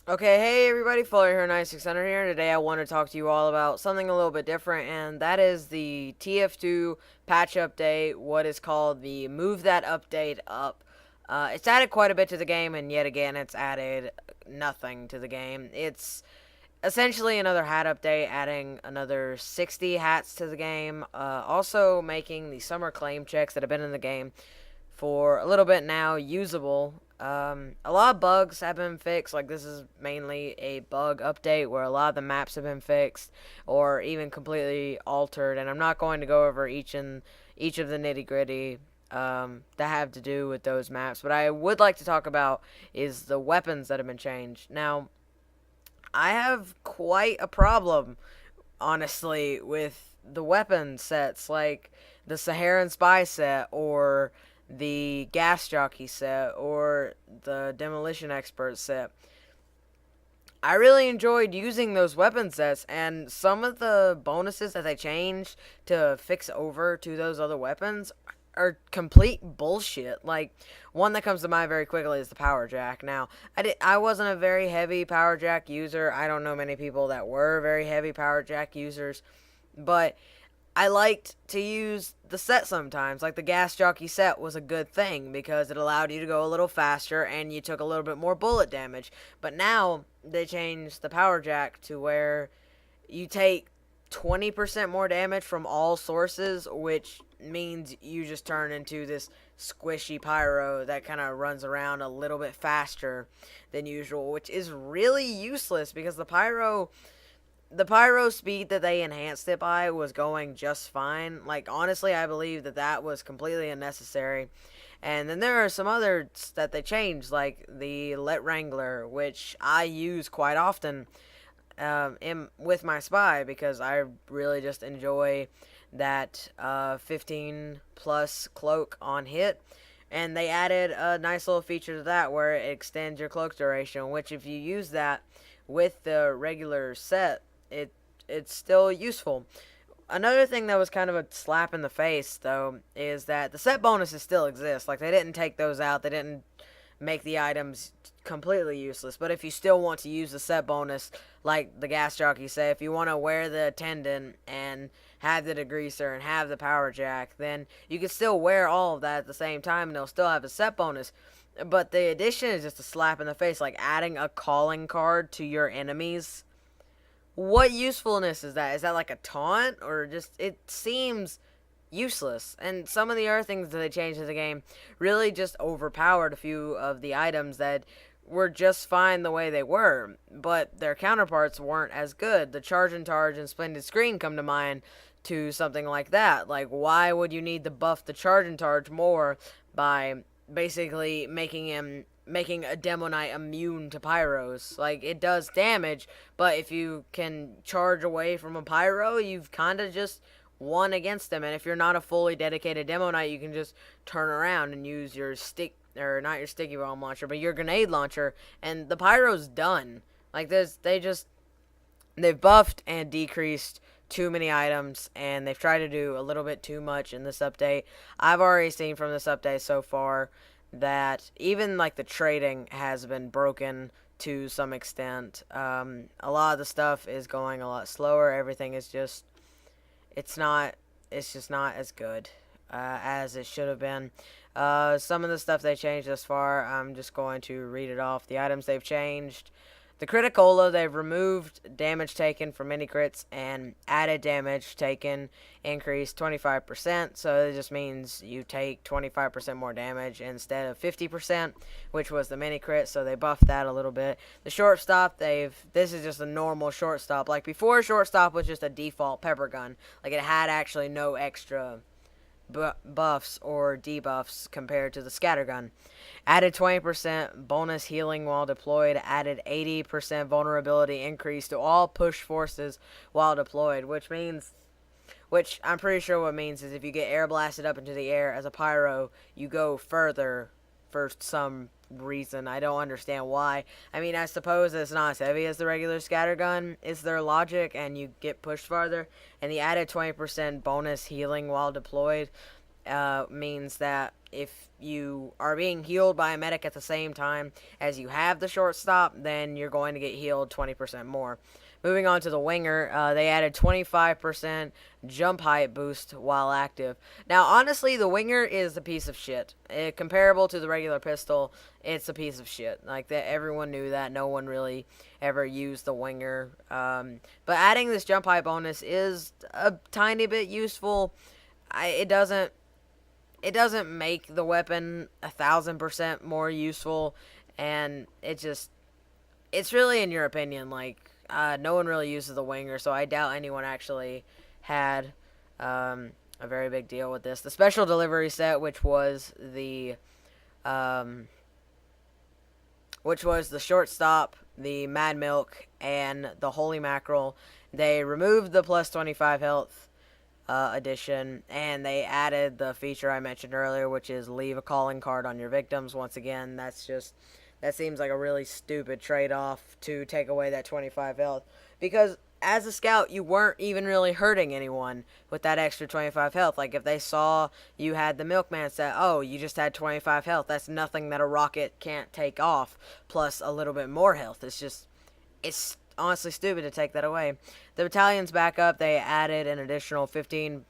Okay, hey everybody, Fuller here, 9600 here. Today I want to talk to you all about something a little bit different, and that is the TF2 patch update, what is called the Move That Update Up. It's added quite a bit to the game, and yet again, it's added nothing to the game. It's essentially another hat update, adding another 60 hats to the game, also making the summer claim checks that have been in the game for a little bit now usable. A lot of bugs have been fixed. Like, this is mainly a bug update where a lot of the maps have been fixed or even completely altered. And I'm not going to go over each of the nitty gritty that have to do with those maps. But I would like to talk about is the weapons that have been changed. Now, I have quite a problem, honestly, with the weapon sets like the Saharan Spy set or the Gas Jockey set or the Demolition Expert set. I really enjoyed using those weapon sets, and some of the bonuses that they changed to fix over to those other weapons are complete bullshit. Like, one that comes to mind very quickly is the power jack. Now, I wasn't a very heavy power jack user. I don't know many people that were very heavy power jack users, but I liked to use the set sometimes. Like, the gas jockey set was a good thing because it allowed you to go a little faster and you took a little bit more bullet damage. But now they changed the power jack to where you take 20% more damage from all sources, which means you just turn into this squishy pyro that kind of runs around a little bit faster than usual, which is really useless because the pyro speed that they enhanced it by was going just fine. Like, honestly, I believe that was completely unnecessary. And then there are some others that they changed, like the Let Wrangler, which I use quite often with my spy because I really just enjoy that 15 plus cloak on hit. And they added a nice little feature to that where it extends your cloak duration, which if you use that with the regular set, it it's still useful. Another thing that was kind of a slap in the face, though, is that the set bonuses still exist. Like, they didn't take those out. They didn't make the items completely useless. But if you still want to use the set bonus, like the gas jockey say, if you want to wear the attendant and have the degreaser and have the power jack, then you can still wear all of that at the same time and they'll still have a set bonus. But the addition is just a slap in the face, like adding a calling card to your enemies. What usefulness is that? Is that like a taunt? Or just, it seems useless. And some of the other things that they changed in the game really just overpowered a few of the items that were just fine the way they were, but their counterparts weren't as good. The Charge and Targe and Splendid Screen come to mind to something like that. Like, why would you need to buff the Charge and Targe more by basically making a Demo Knight immune to pyros? Like, it does damage, but if you can charge away from a pyro, you've kind of just won against them. And if you're not a fully dedicated Demo Knight, you can just turn around and use your stick, or not your sticky bomb launcher, but your grenade launcher, and the pyro's done. Like, they've buffed and decreased too many items, and they've tried to do a little bit too much in this update. I've already seen from this update so far that even like the trading has been broken to some extent. A lot of the stuff is going a lot slower. Everything is just, it's not, it's just not as good as it should have been. Some of the stuff they changed thus far, I'm just going to read it off. The items they've changed: the Criticola, they've removed damage taken from mini crits and added damage taken increased 25%. So it just means you take 25% more damage instead of 50%, which was the mini crit. So they buffed that a little bit. The shortstop, this is just a normal shortstop. Like, before, shortstop was just a default pepper gun. Like, it had actually no extra buffs or debuffs compared to the scattergun. Added 20% bonus healing while deployed. Added 80% vulnerability increase to all push forces while deployed, which I'm pretty sure what means is if you get air blasted up into the air as a pyro, you go further for some reason. I don't understand why. I mean, I suppose it's not as heavy as the regular scattergun is their logic, and you get pushed farther. And the added 20% bonus healing while deployed means that if you are being healed by a medic at the same time as you have the shortstop, then you're going to get healed 20% more. Moving on to the winger, they added 25% jump height boost while active. Now, honestly, the winger is a piece of shit. Comparable to the regular pistol, it's a piece of shit. Like that, everyone knew that. No one really ever used the winger. But adding this jump height bonus is a tiny bit useful. It doesn't make the weapon 1,000% more useful, and it's really in your opinion. Like, no one really uses the winger, so I doubt anyone actually had a very big deal with this. The special delivery set, which was the shortstop, the Mad Milk, and the Holy Mackerel, they removed the plus 25 health edition, and they added the feature I mentioned earlier, which is leave a calling card on your victims. Once again, that seems like a really stupid trade-off to take away that 25 health, because as a scout, you weren't even really hurting anyone with that extra 25 health. Like, if they saw you had the Milkman set, oh, you just had 25 health, that's nothing that a rocket can't take off, plus a little bit more health. It's honestly stupid to take that away. The battalion's back up. They added an additional 15%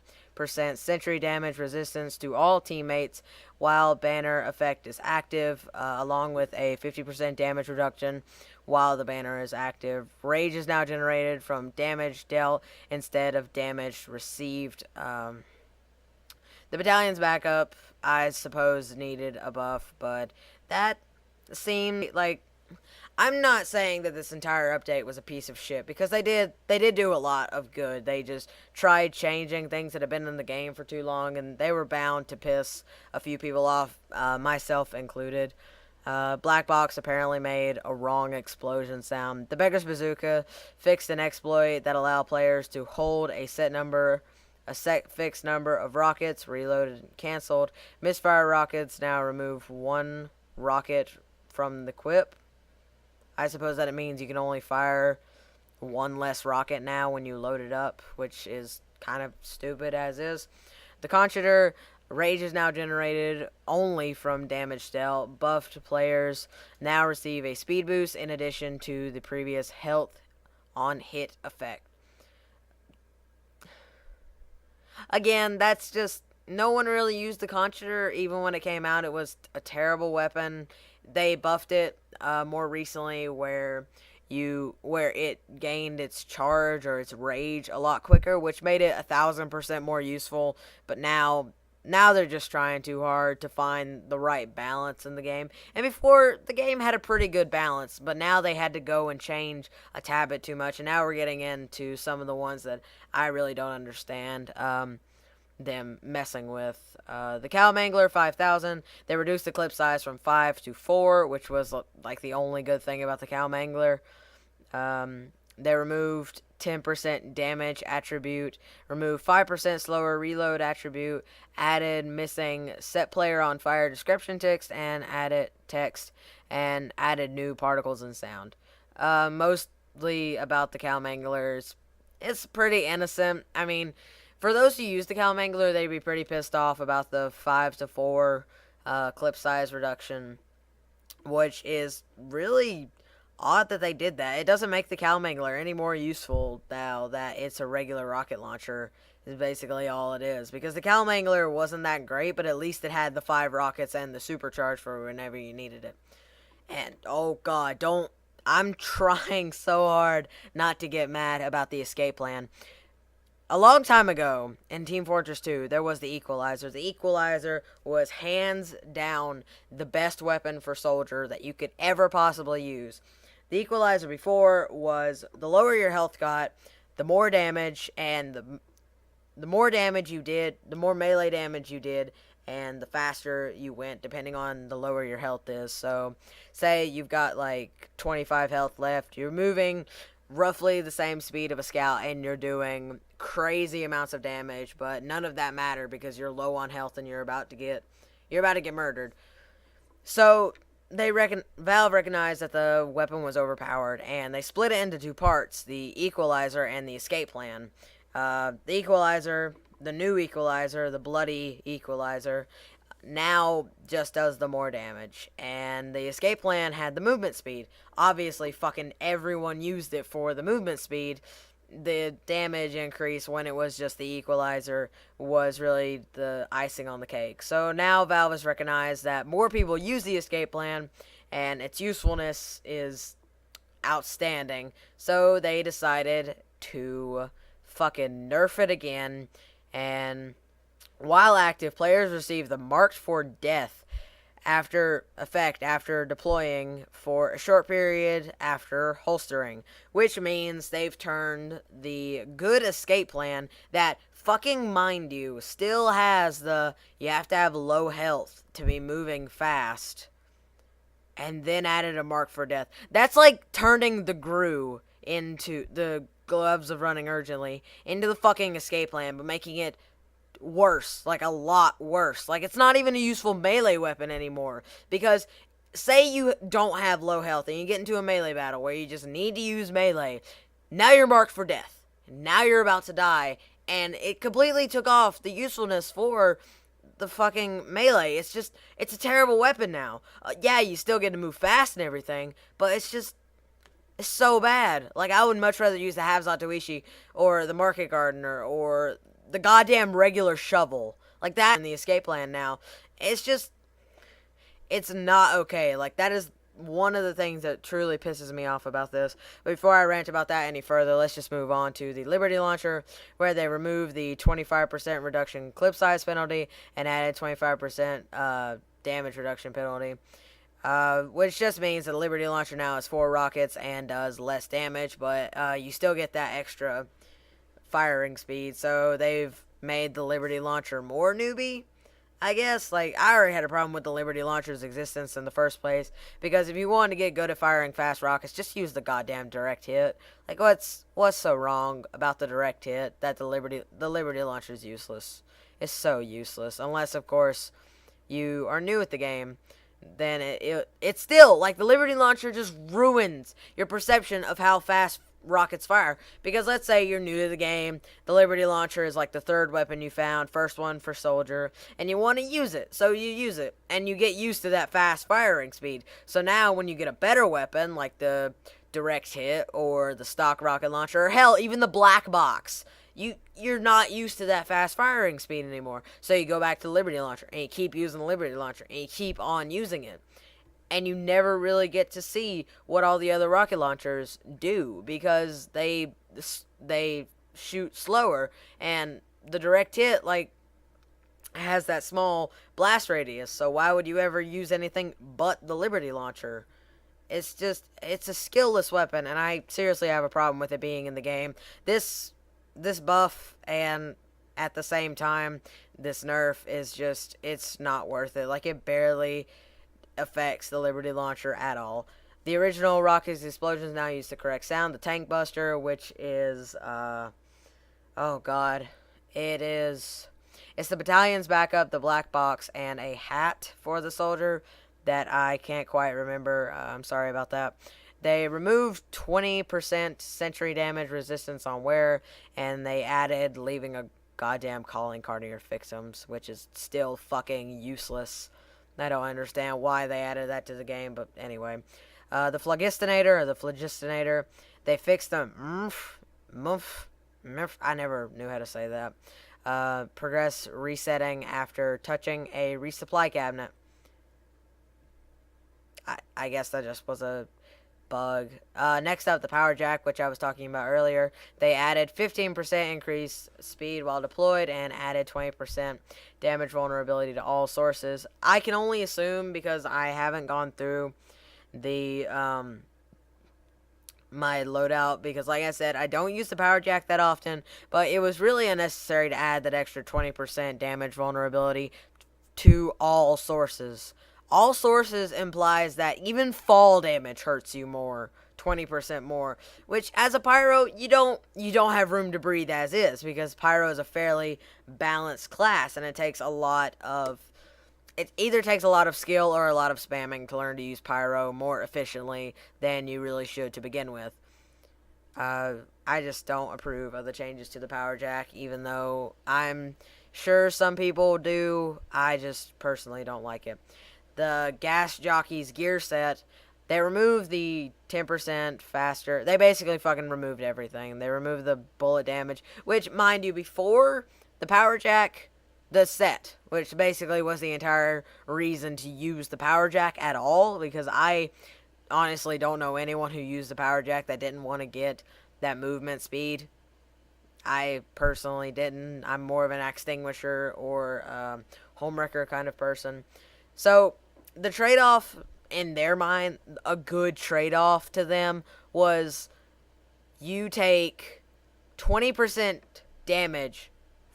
sentry damage resistance to all teammates while banner effect is active, along with a 50% damage reduction while the banner is active. Rage is now generated from damage dealt instead of damage received. The battalion's back up, I suppose, needed a buff, but that seemed like... I'm not saying that this entire update was a piece of shit, because they did do a lot of good. They just tried changing things that have been in the game for too long, and they were bound to piss a few people off, myself included. Black Box apparently made a wrong explosion sound. The Beggar's Bazooka fixed an exploit that allowed players to hold a set fixed number of rockets, reloaded and canceled. Misfire rockets now remove one rocket from the quip. I suppose that it means you can only fire one less rocket now when you load it up, which is kind of stupid as is. The Conjurer, rage is now generated only from damage dealt. Buffed players now receive a speed boost in addition to the previous health on hit effect. Again, that's just... no one really used the Conjurer. Even when it came out, it was a terrible weapon. They buffed it more recently where it gained its charge or its rage a lot quicker, which made it 1,000% more useful. But now they're just trying too hard to find the right balance in the game. And before, the game had a pretty good balance, but now they had to go and change a tad bit too much. And now we're getting into some of the ones that I really don't understand them messing with. The Cow Mangler 5000, they reduced the clip size from 5 to 4, which was like the only good thing about the Cow Mangler. They removed 10% damage attribute, removed 5% slower reload attribute, added missing set player on fire description text, and added new particles and sound. Mostly about the Cow Manglers, it's pretty innocent. I mean, for those who use the Cow Mangler, they'd be pretty pissed off about the 5 to 4 clip size reduction, which is really odd that they did that. It doesn't make the Cow Mangler any more useful now that it's a regular rocket launcher, is basically all it is. Because the Cow Mangler wasn't that great, but at least it had the 5 rockets and the supercharge for whenever you needed it. And, oh god, I'm trying so hard not to get mad about the escape plan. A long time ago, in Team Fortress 2, there was the Equalizer. The Equalizer was hands down the best weapon for Soldier that you could ever possibly use. The Equalizer before was the lower your health got, the more damage, and the more damage you did, the more melee damage you did, and the faster you went, depending on the lower your health is. So, say you've got like 25 health left, you're moving roughly the same speed of a scout, and you're doing crazy amounts of damage, but none of that mattered because you're low on health and you're about to get murdered. So Valve recognized that the weapon was overpowered, and they split it into 2 parts: the Equalizer and the escape plan. The Equalizer, the new Equalizer, the bloody Equalizer, now just does the more damage. And the escape plan had the movement speed. Obviously, fucking everyone used it for the movement speed. The damage increase when it was just the equalizer was really the icing on the cake. So now Valve has recognized that more people use the escape plan, and its usefulness is outstanding. So they decided to fucking nerf it again, and while active, players receive the Marked for Death after deploying for a short period after holstering, which means they've turned the good escape plan that, fucking mind you, still has the you have to have low health to be moving fast, and then added a Mark for Death. That's like turning the GRU into the gloves of running urgently into the fucking escape plan, but making it worse, like a lot worse. Like, it's not even a useful melee weapon anymore, because say you don't have low health and you get into a melee battle where you just need to use melee. Now you're marked for death. Now you're about to die, and it completely took off the usefulness for the fucking melee. It's a terrible weapon now. Yeah, you still get to move fast and everything, but it's so bad. Like, I would much rather use the HATS OMGZZ or the Market Gardener or the goddamn regular shovel. Like that in the escape plan now. It's not okay. Like, that is one of the things that truly pisses me off about this. But before I rant about that any further, let's just move on to the Liberty Launcher, where they removed the 25% reduction clip size penalty and added 25% damage reduction penalty. Which just means that the Liberty Launcher now has 4 rockets and does less damage, but you still get that extra firing speed. So they've made the Liberty Launcher more newbie, I guess. Like, I already had a problem with the Liberty Launcher's existence in the first place, because if you want to get good at firing fast rockets, just use the goddamn direct hit. Like, what's so wrong about the direct hit that the Liberty Launcher is useless? It's so useless, unless of course you are new at the game. Then it's still, like, the Liberty Launcher just ruins your perception of how fast rockets fire. Because let's say you're new to the game, the Liberty Launcher is like the 3rd weapon you found, first one for soldier, and you want to use it, so you use it, and you get used to that fast firing speed. So now when you get a better weapon, like the direct hit or the stock rocket launcher, or hell, even the black box, you're not used to that fast firing speed anymore. So you go back to the Liberty Launcher, and you keep using the Liberty Launcher, and you keep on using it. And you never really get to see what all the other rocket launchers do, because they shoot slower, and the direct hit, like, has that small blast radius. So why would you ever use anything but the Liberty Launcher? It's a skillless weapon, and I seriously have a problem with it being in the game. This buff, and at the same time this nerf, is just, it's not worth it. Like, it barely affects the Liberty Launcher at all. The original rocket's explosions now use the correct sound. The Tank Buster, which is oh god, it's the battalion's backup, the black box, and a hat for the soldier that I can't quite remember. I'm sorry about that. They removed 20% sentry damage resistance on wear, and they added leaving a goddamn calling card to your victims, which is still fucking useless. I don't understand why they added that to the game, but anyway. The Phlogistinator, they fixed the I never knew how to say that. Progress resetting after touching a resupply cabinet. I guess that just was a bug. Next up, the Power Jack, which I was talking about earlier. They added 15% increased speed while deployed and added 20% damage vulnerability to all sources. I can only assume, because I haven't gone through the my loadout, because like I said, I don't use the Power Jack that often, but it was really unnecessary to add that extra 20% damage vulnerability to all sources. All sources implies that even fall damage hurts you more, 20% more, which as a pyro, you don't have room to breathe as is, because pyro is a fairly balanced class, and it either takes a lot of skill or a lot of spamming to learn to use pyro more efficiently than you really should to begin with. I just don't approve of the changes to the Power Jack, even though I'm Sure, some people do. I just personally don't like it. The Gas Jockey's gear set, they removed the 10% faster. They basically fucking removed everything. They removed the bullet damage, which, mind you, before the Power Jack, the set, which basically was the entire reason to use the Power Jack at all, because I honestly don't know anyone who used the Power Jack that didn't want to get that movement speed. I personally didn't. I'm more of an extinguisher or homewrecker kind of person. So the trade off in their mind, a good trade off to them was you take 20% damage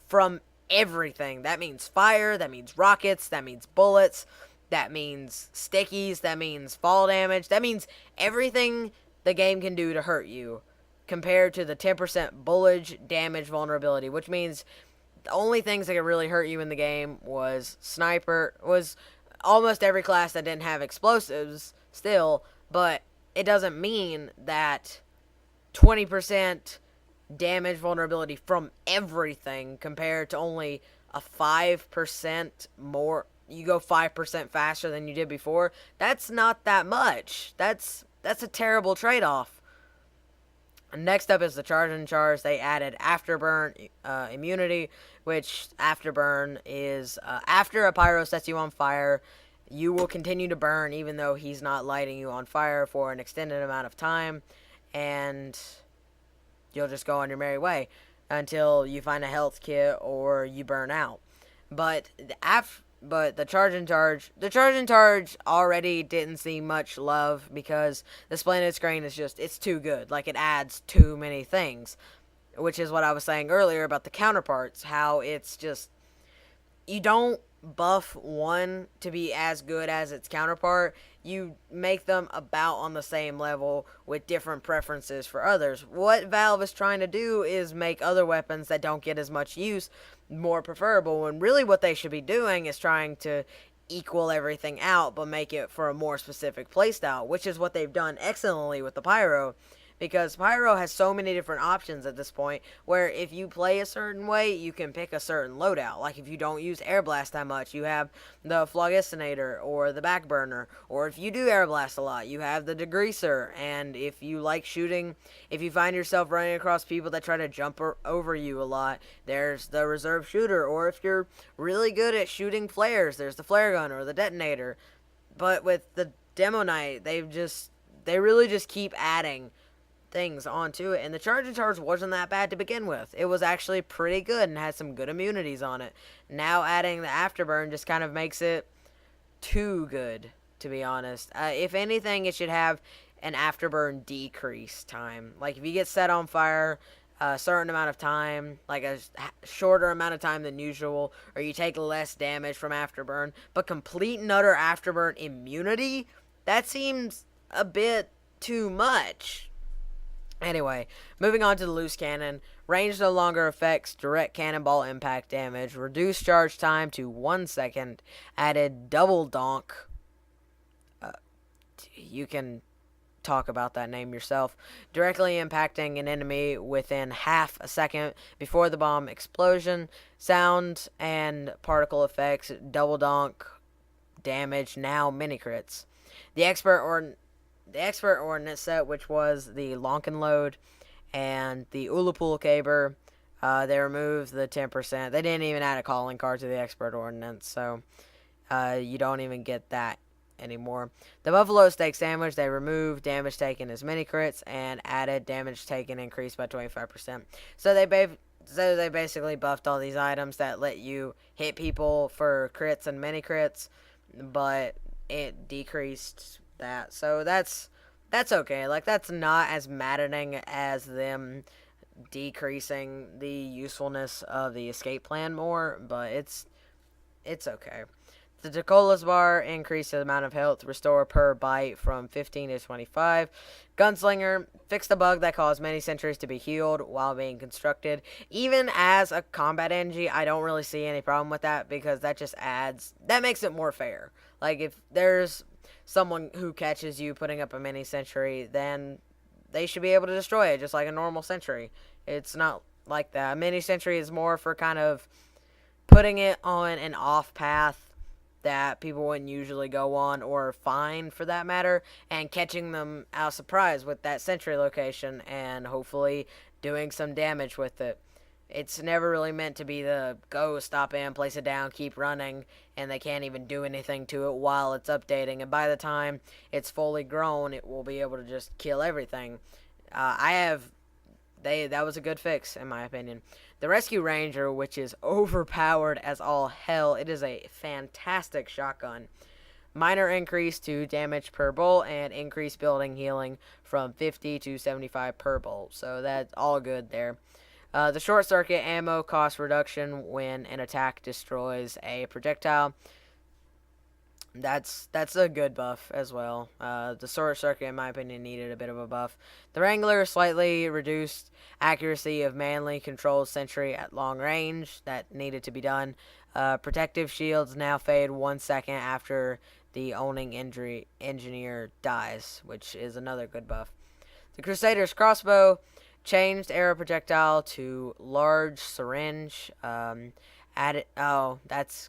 from everything. That means fire, that means rockets, that means bullets, that means stickies, that means fall damage, that means everything the game can do to hurt you compared to the 10% bullage damage vulnerability, which means the only things that could really hurt you in the game was sniper, was almost every class that didn't have explosives still, but it doesn't mean that 20% damage vulnerability from everything compared to only a 5% more. You go 5% faster than you did before. That's not that much. That's a terrible trade-off. Next up is the Charge and Charge. They added Afterburn immunity, which Afterburn is after a pyro sets you on fire, you will continue to burn even though he's not lighting you on fire for an extended amount of time, and you'll just go on your merry way until you find a health kit or you burn out. But the Charge and Charge already didn't see much love because the splendid screen is just, it's too good. Like, it adds too many things, which is what I was saying earlier about the counterparts, how it's just, you don't buff one to be as good as its counterpart. You make them about on the same level with different preferences for others. What Valve is trying to do is make other weapons that don't get as much use more preferable, and really what they should be doing is trying to equal everything out but make it for a more specific playstyle, which is what they've done excellently with the Pyro. Because Pyro has so many different options at this point, where if you play a certain way, you can pick a certain loadout. Like, if you don't use Air Blast that much, you have the Phlogistinator or the Backburner. Or if you do Air Blast a lot, you have the Degreaser. And if you like shooting, if you find yourself running across people that try to jump over you a lot, there's the Reserve Shooter. Or if you're really good at shooting flares, there's the Flare Gun or the Detonator. But with the Demo Knight, they really just keep adding things onto it, and the Charge and Charge wasn't that bad to begin with. It was actually pretty good and had some good immunities on it. Now adding the Afterburn just kind of makes it too good, to be honest. If anything, it should have an Afterburn decrease time. Like, if you get set on fire a certain amount of time, like a shorter amount of time than usual, or you take less damage from Afterburn, but complete and utter Afterburn immunity, that seems a bit too much. Anyway, moving on to the loose cannon. Range no longer affects direct cannonball impact damage. Reduced charge time to 1 second. Added double donk. You can talk about that name yourself. Directly impacting an enemy within half a second before the bomb explosion. Sound and particle effects. Double donk damage. Now mini crits. The expert ordnance set, which was the Lonkin load and the Ulapul caber, they removed the 10%. They didn't even add a calling card to the expert ordnance, so you don't even get that anymore. The Buffalo Steak Sandwich, they removed damage taken as mini crits and added damage taken increased by 25%. So they basically buffed all these items that let you hit people for crits and mini crits, but it decreased that. So that's okay. Like, that's not as maddening as them decreasing the usefulness of the escape plan more, but it's okay. The Tocola's bar increased the amount of health restore per bite from 15 to 25. Gunslinger fixed the bug that caused many sentries to be healed while being constructed. Even as a combat NG, I don't really see any problem with that, because that makes it more fair. Like, if there's someone who catches you putting up a mini sentry, then they should be able to destroy it just like a normal sentry. It's not like that. A mini sentry is more for kind of putting it on an off path that people wouldn't usually go on or find for that matter, and catching them out of surprise with that sentry location and hopefully doing some damage with it. It's never really meant to be the go, stop in, place it down, keep running, and they can't even do anything to it while it's updating. And by the time it's fully grown, it will be able to just kill everything. That was a good fix, in my opinion. The Rescue Ranger, which is overpowered as all hell, it is a fantastic shotgun. Minor increase to damage per bolt and increased building healing from 50 to 75 per bolt. So that's all good there. The short circuit ammo cost reduction when an attack destroys a projectile. That's a good buff as well. The short circuit, in my opinion, needed a bit of a buff. The Wrangler slightly reduced accuracy of manually controlled sentry at long range. That needed to be done. Protective shields now fade 1 second after the owning engineer dies, which is another good buff. The Crusader's crossbow changed arrow projectile to large syringe. That's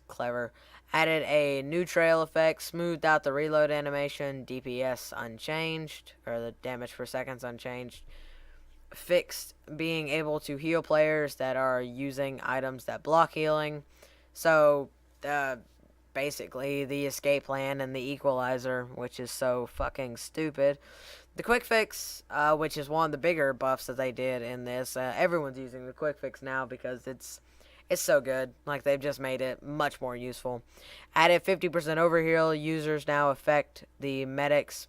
clever. Added a new trail effect, smoothed out the reload animation, DPS unchanged, or the damage per second's unchanged. Fixed being able to heal players that are using items that block healing. So, basically, the escape plan and the equalizer, which is so fucking stupid. The quick fix, which is one of the bigger buffs that they did in this. Everyone's using the quick fix now because it's so good. Like, they've just made it much more useful. Added 50% overheal. Users now affect the medics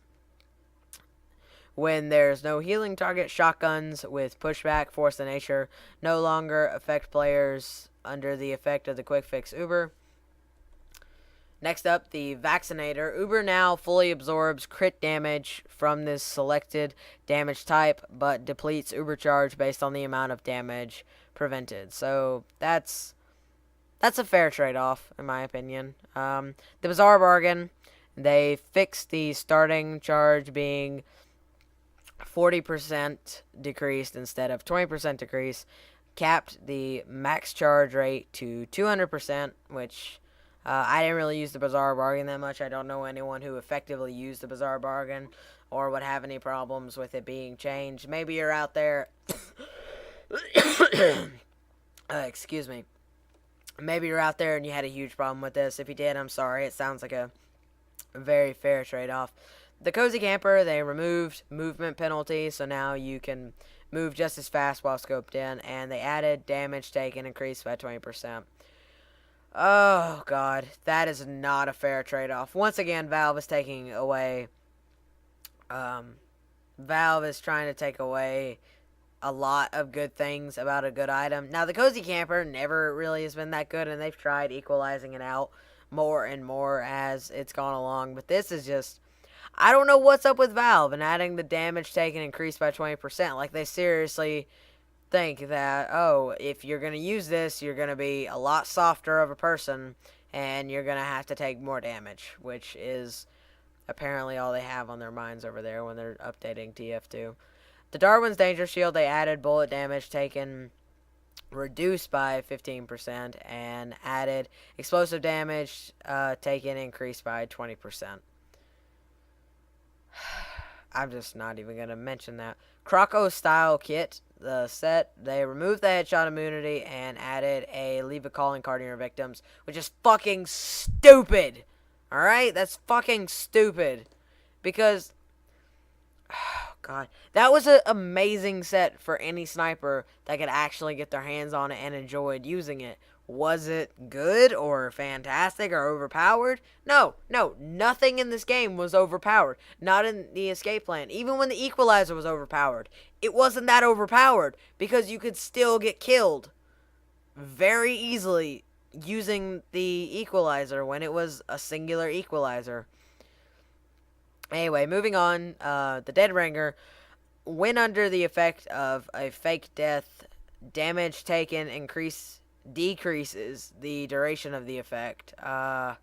when there's no healing target. Shotguns with pushback, force of nature, no longer affect players under the effect of the quick fix Uber. Next up, the Vaccinator. Uber now fully absorbs crit damage from this selected damage type, but depletes Uber charge based on the amount of damage prevented. So that's a fair trade-off, in my opinion. The Bizarre Bargain, they fixed the starting charge being 40% decreased instead of 20% decrease, capped the max charge rate to 200%, which I didn't really use the Bizarre Bargain that much. I don't know anyone who effectively used the Bizarre Bargain or would have any problems with it being changed. Maybe you're out there... excuse me. Maybe you're out there and you had a huge problem with this. If you did, I'm sorry. It sounds like a very fair trade-off. The Cozy Camper, they removed movement penalty, so now you can move just as fast while scoped in, and they added damage taken increased by 20%. Oh, God. That is not a fair trade-off. Once again, Valve is taking away... Valve is trying to take away a lot of good things about a good item. Now, the Cozy Camper never really has been that good, and they've tried equalizing it out more and more as it's gone along. But this is just... I don't know what's up with Valve and adding the damage taken increased by 20%. Like, they seriously... think that, oh, if you're going to use this, you're going to be a lot softer of a person, and you're going to have to take more damage, which is apparently all they have on their minds over there when they're updating TF2. The Darwin's Danger Shield, they added bullet damage taken reduced by 15%, and added explosive damage taken increased by 20%. I'm just not even going to mention that. Croco Style Kit, the set, they removed the headshot immunity and added a leave a calling card in your victims, which is fucking stupid. Alright? That's fucking stupid. Because, oh God, that was an amazing set for any sniper that could actually get their hands on it and enjoyed using it. Was it good or fantastic or overpowered? No, nothing in this game was overpowered. Not in the escape plan. Even when the equalizer was overpowered, it wasn't that overpowered because you could still get killed very easily using the equalizer when it was a singular equalizer. Anyway, moving on, the Dead Ringer, when under the effect of a fake death, damage taken decreases the duration of the effect. God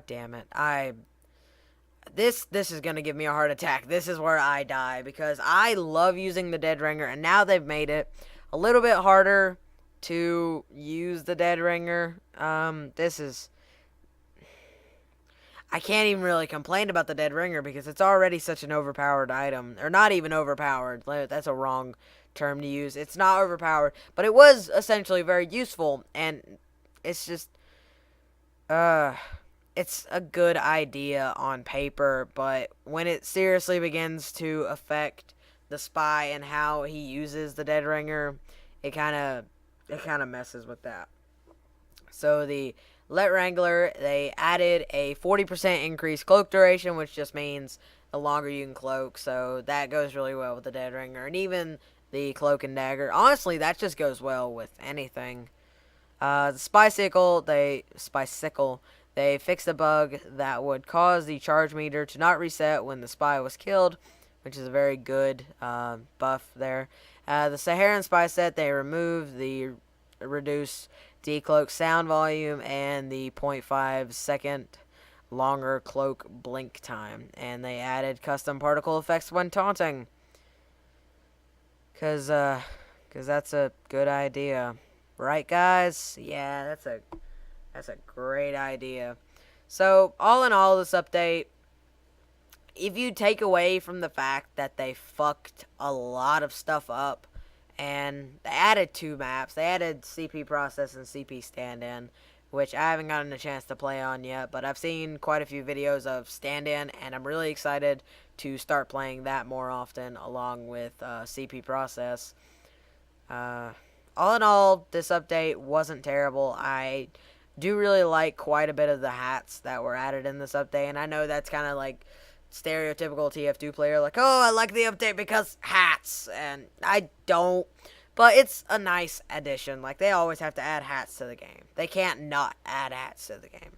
damn it. This is gonna give me a heart attack. This is where I die because I love using the Dead Ringer, and now they've made it a little bit harder to use the Dead Ringer. This is... I can't even really complain about the Dead Ringer because it's already such an overpowered item. Or not even overpowered. That's a wrong term to use. It's not overpowered, but it was essentially very useful, and it's just... it's a good idea on paper, but when it seriously begins to affect the spy and how he uses the Dead Ringer, it kind of messes with that. So the Let Wrangler, they added a 40% increased cloak duration, which just means the longer you can cloak, so that goes really well with the Dead Ringer, and even the Cloak and Dagger. Honestly, that just goes well with anything. The Spycicle, they fixed a bug that would cause the charge meter to not reset when the spy was killed, which is a very good buff there. The Saharan Spy set, they removed the reduced decloak sound volume and the 0.5 second longer cloak blink time. And they added custom particle effects when taunting. Because that's a good idea. Right, guys? Yeah, that's a great idea. So, all in all, this update, if you take away from the fact that they fucked a lot of stuff up, and they added 2 maps, they added CP Process and CP Stand-In, which I haven't gotten a chance to play on yet, but I've seen quite a few videos of Stand-In, and I'm really excited to start playing that more often, along with CP Process. All in all, this update wasn't terrible. I do really like quite a bit of the hats that were added in this update, and I know that's kind of like stereotypical TF2 player, like, oh, I like the update because hats, and I don't, but it's a nice addition. Like, they always have to add hats to the game. They can't not add hats to the game.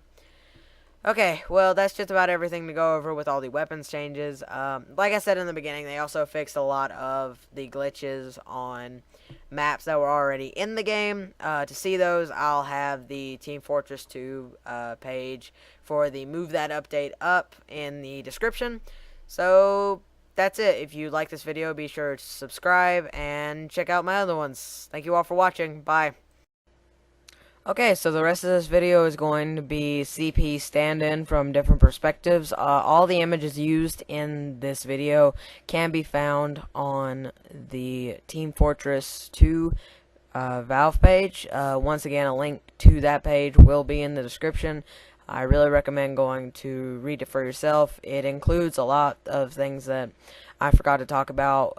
Okay, well, that's just about everything to go over with all the weapons changes. Like I said in the beginning, they also fixed a lot of the glitches on maps that were already in the game. To see those, I'll have the Team Fortress 2 page for the Move That update up in the description. So, that's it. If you like this video, be sure to subscribe and check out my other ones. Thank you all for watching. Bye. Okay, so the rest of this video is going to be CP stand-in from different perspectives. All the images used in this video can be found on the Team Fortress 2 Valve page. Once again, a link to that page will be in the description. I really recommend going to read it for yourself. It includes a lot of things that I forgot to talk about.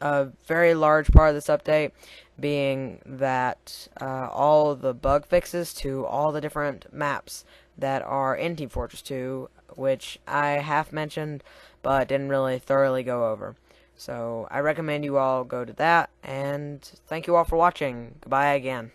A very large part of this update being that all the bug fixes to all the different maps that are in Team Fortress 2, which I half mentioned but didn't really thoroughly go over. So I recommend you all go to that, and thank you all for watching. Goodbye again.